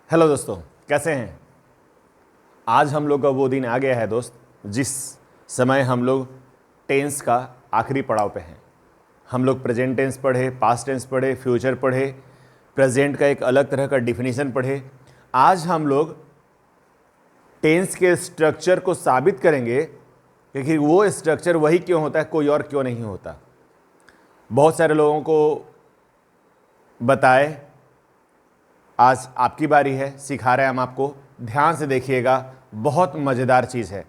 Hello दोस्तों, कैसे हैं। आज हम लोग का वो दिन आ गया है दोस्त, जिस समय हम लोग टेंस का आखिरी पड़ाव पे हैं। हम लोग प्रेजेंट टेंस पढ़े, पास्ट टेंस पढ़े, फ्यूचर पढ़े, प्रेजेंट का एक अलग तरह का डिफिनीशन पढ़े। आज हम लोग टेंस के स्ट्रक्चर को साबित करेंगे कि वो स्ट्रक्चर वही क्यों होता है, कोई और क्यों नहीं होता। बहुत सारे लोगों को बताए, आज आपकी बारी है, सिखा रहे हैं हम आपको। ध्यान से देखिएगा, बहुत मज़ेदार चीज़ है।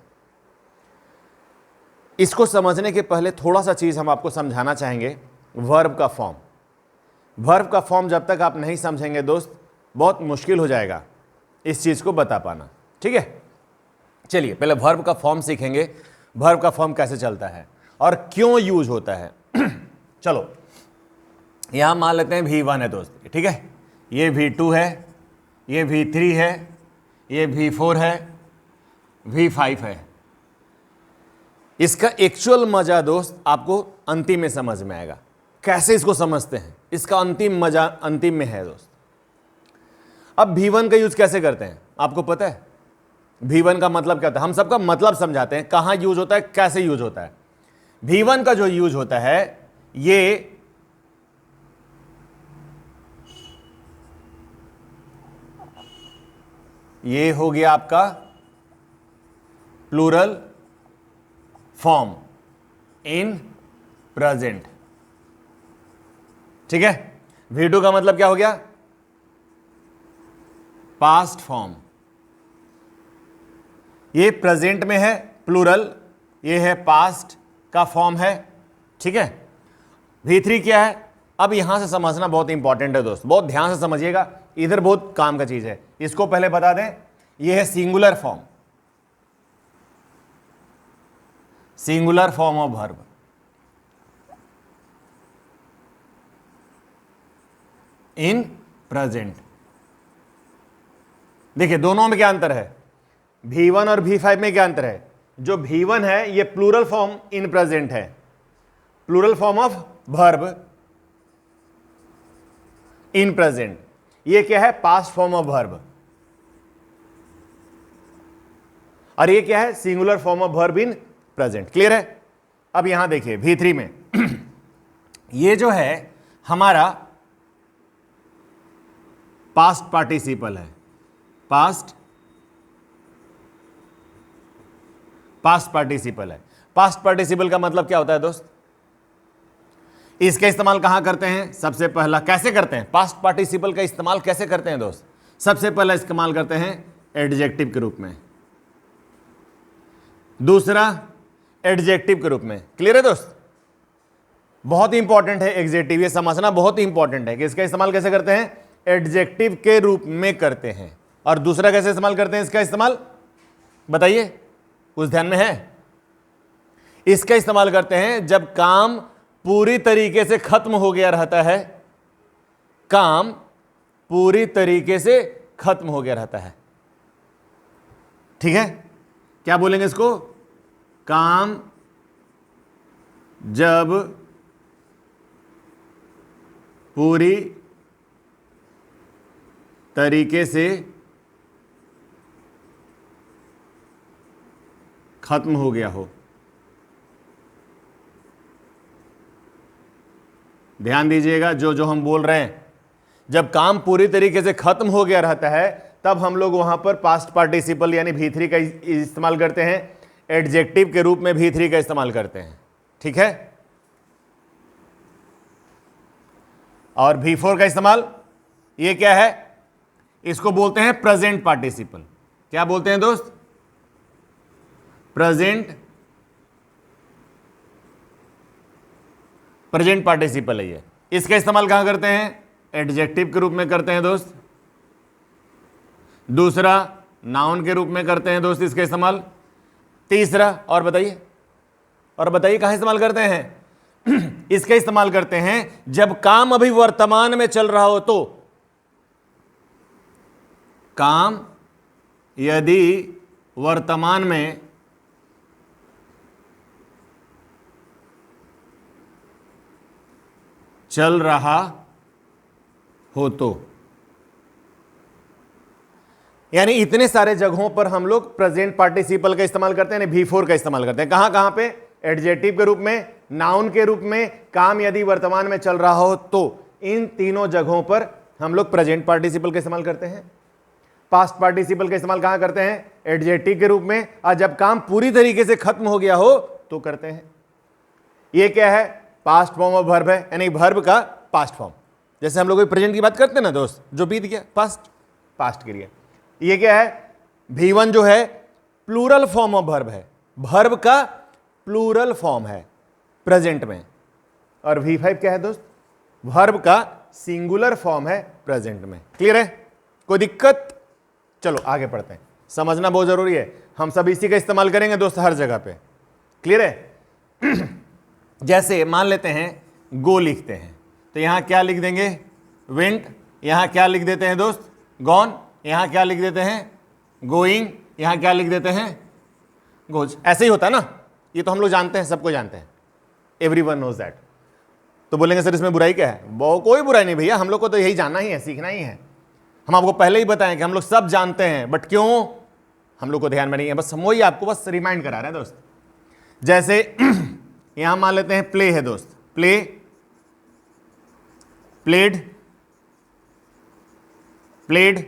इसको समझने के पहले थोड़ा सा चीज़ हम आपको समझाना चाहेंगे। वर्ब का फॉर्म, वर्ब का फॉर्म जब तक आप नहीं समझेंगे दोस्त, बहुत मुश्किल हो जाएगा इस चीज़ को बता पाना। ठीक है, चलिए पहले वर्ब का फॉर्म सीखेंगे। वर्ब का फॉर्म कैसे चलता है और क्यों यूज होता है। चलो यहां मान लेते हैं V1 है दोस्त, ठीक है, ये V2 है, ये V3 है, ये V4 है, V5 है। इसका एक्चुअल मजा दोस्त आपको अंतिम में समझ में आएगा। कैसे इसको समझते हैं, इसका अंतिम मजा अंतिम में है दोस्त। अब V1 का यूज कैसे करते हैं आपको पता है। V1 का मतलब क्या होता है, हम सबका मतलब समझाते हैं, कहां यूज होता है, कैसे यूज होता है। V1 का जो यूज होता है, ये हो गया आपका प्लूरल फॉर्म इन प्रेजेंट, ठीक है। V2 का मतलब क्या हो गया, पास्ट फॉर्म। ये प्रेजेंट में है प्लूरल, ये है पास्ट का फॉर्म है, ठीक है। V3 क्या है, अब यहां से समझना बहुत इंपॉर्टेंट है दोस्त, बहुत ध्यान से समझिएगा, इधर बहुत काम का चीज है। इसको पहले बता दें, ये है singular form, singular form of verb. In present, देखिए दोनों में क्या अंतर है, V1 और V5 में क्या अंतर है। जो V1 है ये प्लूरल फॉर्म इन प्रेजेंट है, plural form of verb in present. ये क्या है, पास्ट फॉर्म ऑफ वर्ब। और ये क्या है, singular form of verb in present. Clear है। अब यहां देखिए V3 में ये जो है हमारा पास्ट पार्टिसिपल है, पास्ट पार्टिसिपल है। पास्ट पार्टिसिपल का मतलब क्या होता है दोस्त, इसका इस्तेमाल कहां करते हैं, सबसे पहला कैसे करते हैं, पास्ट पार्टिसिपल का इस्तेमाल कैसे करते हैं दोस्त। सबसे पहला इस्तेमाल करते हैं एडजेक्टिव के रूप में, दूसरा एडजेक्टिव के रूप में। क्लियर है दोस्त, बहुत इंपॉर्टेंट है एडजेक्टिव, ये समझना बहुत इंपॉर्टेंट है कि इसका इस्तेमाल कैसे करते हैं, एडजेक्टिव के रूप में करते हैं। और दूसरा कैसे इस्तेमाल करते हैं इसका इस्तेमाल, बताइए, कुछ ध्यान में है। इसका इस्तेमाल करते हैं जब काम पूरी तरीके से खत्म हो गया रहता है, काम पूरी तरीके से खत्म हो गया रहता है, ठीक है। क्या बोलेंगे इसको, काम जब पूरी तरीके से खत्म हो गया हो। ध्यान दीजिएगा, जो जो हम बोल रहे हैं, जब काम पूरी तरीके से खत्म हो गया रहता है तब हम लोग वहां पर पास्ट पार्टिसिपल यानी V3 का इस्तेमाल करते हैं, एडजेक्टिव के रूप में V3 का इस्तेमाल करते हैं, ठीक है। और V4 का इस्तेमाल, ये क्या है, इसको बोलते हैं प्रेजेंट पार्टिसिपल। क्या बोलते हैं दोस्त, प्रेजेंट पार्टिसिपल है ये। इसका इस्तेमाल कहां करते हैं, एडजेक्टिव के रूप में करते हैं दोस्त। दूसरा नाउन के रूप में करते हैं दोस्त इसका इस्तेमाल। तीसरा, और बताइए कहां इस्तेमाल करते हैं इसका इस्तेमाल करते हैं जब काम अभी वर्तमान में चल रहा हो, तो काम यदि वर्तमान में चल रहा हो तो। यानी इतने सारे जगहों पर हम लोग प्रेजेंट पार्टिसिपल का इस्तेमाल करते हैं, V4 का इस्तेमाल करते हैं। कहां कहां पे? एडजेक्टिव के रूप में, नाउन के रूप में, काम यदि वर्तमान में चल रहा हो तो इन तीनों जगहों पर हम लोग प्रेजेंट पार्टिसिपल का इस्तेमाल करते हैं। पास्ट पार्टिसिपल का इस्तेमाल कहां करते हैं? एडजेक्टिव के रूप में, और जब काम पूरी तरीके से खत्म हो गया हो तो करते हैं। ये क्या है? पास्ट फॉर्म ऑफ वर्ब है, यानी वर्ब का पास्ट फॉर्म। जैसे हम लोग प्रेजेंट की बात करते हैं ना दोस्त, जो बीत गया, पास्ट के लिए। ये क्या है? V1 जो है प्लूरल फॉर्म ऑफ वर्ब है, वर्ब का प्लूरल फॉर्म है प्रेजेंट में। और V5 क्या है दोस्त? वर्ब का सिंगुलर फॉर्म है प्रेजेंट में। क्लियर है? कोई दिक्कत? चलो आगे पढ़ते हैं, समझना बहुत जरूरी है। हम सब इसी का इस्तेमाल करेंगे दोस्त हर जगह पे। क्लियर है? जैसे मान लेते हैं गो लिखते हैं, तो यहां क्या लिख देंगे? वेंट। यहां क्या लिख देते हैं दोस्त? गॉन। यहां क्या लिख देते हैं? गोइंग। यहां क्या लिख देते हैं? गोज। ऐसे ही होता है ना, ये तो हम लोग जानते हैं, सबको जानते हैं, एवरीवन नोज दैट। तो बोलेंगे सर इसमें बुराई क्या है? वो कोई बुराई नहीं भैया, हम लोग को तो यही जानना ही है, सीखना ही है। हम आपको पहले ही बताएं कि हम लोग सब जानते हैं, बट क्यों हम लोग को ध्यान में नहीं है, बस हम वही आपको बस रिमाइंड करा रहे हैं दोस्त। जैसे यहां मान लेते हैं प्ले है दोस्त, play, played, played,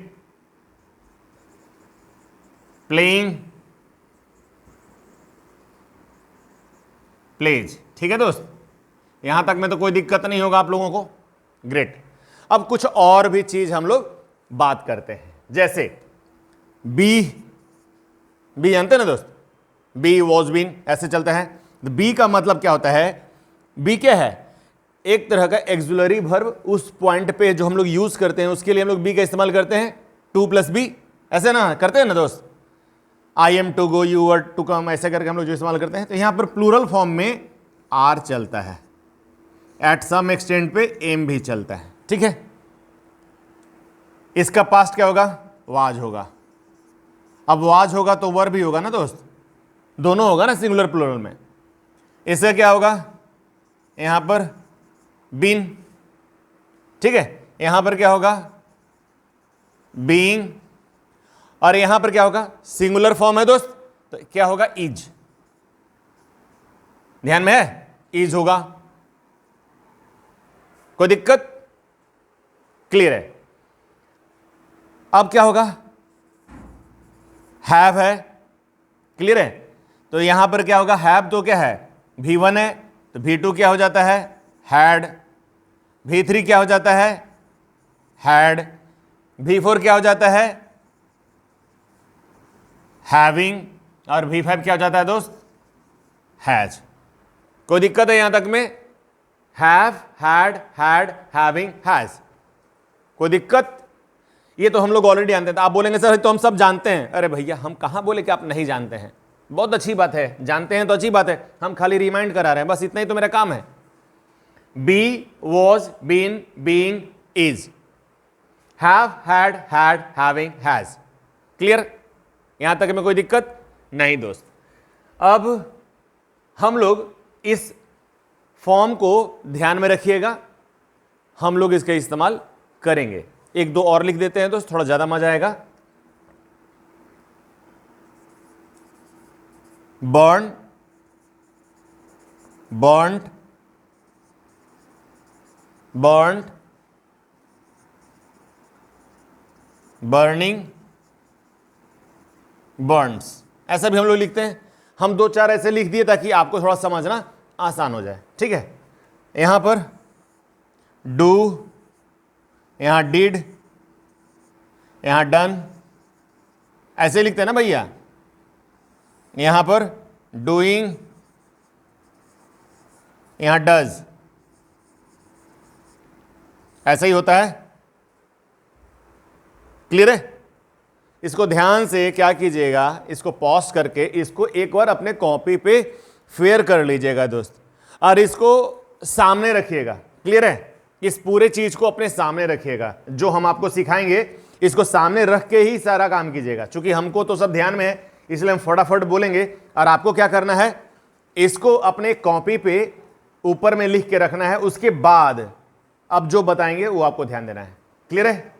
playing, plays. ठीक है दोस्त, यहां तक में तो कोई दिक्कत नहीं होगा आप लोगों को। ग्रेट। अब कुछ और भी चीज हम लोग बात करते हैं, जैसे बी जानते हैं ना दोस्त, बी, वॉज बीन, ऐसे चलता है। बी का मतलब क्या होता है? बी क्या है? एक तरह का एक्सुलरी वर्ब। उस पॉइंट पे जो हम लोग यूज करते हैं उसके लिए हम लोग बी का इस्तेमाल करते हैं, 2+B, ऐसे ना करते हैं ना दोस्त। I am to go, you are to come, ऐसे करके हम लोग जो इस्तेमाल करते हैं। तो यहां पर प्लूरल फॉर्म में आर चलता है, एट सम एक्सटेंट पे एम भी चलता है। ठीक है, इसका पास्ट क्या होगा? वाज होगा। अब वाज होगा तो वर्ब भी होगा ना दोस्त, दोनों होगा ना सिंगुलर प्लूरल में। इससे क्या होगा? यहां पर बीन। ठीक है, यहां पर क्या होगा? बीइंग। और यहां पर क्या होगा? सिंगुलर फॉर्म है दोस्त, तो क्या होगा? इज। ध्यान में है? इज होगा। कोई दिक्कत? क्लियर है? अब क्या होगा? हैव है। क्लियर है? तो यहां पर क्या होगा? हैव तो क्या है? V1 है, तो V2 क्या हो जाता है? हैड। V3 क्या हो जाता है? हैड। V4 क्या हो जाता है? हैविंग। और V5 क्या हो जाता है दोस्त? हैज। कोई दिक्कत है यहां तक में? Have, had, had, having, has. कोई दिक्कत? ये तो हम लोग ऑलरेडी जानते हैं। आप बोलेंगे सर तो हम सब जानते हैं। अरे भैया, हम कहां बोले कि आप नहीं जानते हैं? बहुत अच्छी बात है, जानते हैं तो अच्छी बात है, हम खाली रिमाइंड करा रहे हैं, बस इतना ही तो मेरा काम है। Be, was, been, being, is, have, had, had, having, has. Clear? यहां तक में कोई दिक्कत नहीं दोस्त। अब हम लोग इस फॉर्म को ध्यान में रखिएगा, हम लोग इसका इस्तेमाल करेंगे। एक दो और लिख देते हैं दोस्त, थोड़ा ज्यादा मजा आएगा। Burn, burned, burned, burning, Burns, ऐसा भी हम लोग लिखते हैं। हम दो चार ऐसे लिख दिए ताकि आपको थोड़ा समझना आसान हो जाए। ठीक है, यहां पर डू, यहां डिड, यहां डन, ऐसे लिखते हैं ना भैया। यहां पर डूइंग, यहां डज, ऐसा ही होता है। क्लियर है? इसको ध्यान से क्या कीजिएगा, इसको पॉज करके इसको एक बार अपने कॉपी पे फेयर कर लीजिएगा दोस्त, और इसको सामने रखिएगा। क्लियर है? इस पूरे चीज को अपने सामने रखिएगा, जो हम आपको सिखाएंगे इसको सामने रख के ही सारा काम कीजिएगा। क्योंकि हमको तो सब ध्यान में है, इसलिए हम फटाफट बोलेंगे, और आपको क्या करना है, इसको अपने कॉपी पे ऊपर में लिख के रखना है। उसके बाद अब जो बताएंगे वो आपको ध्यान देना है। क्लियर है?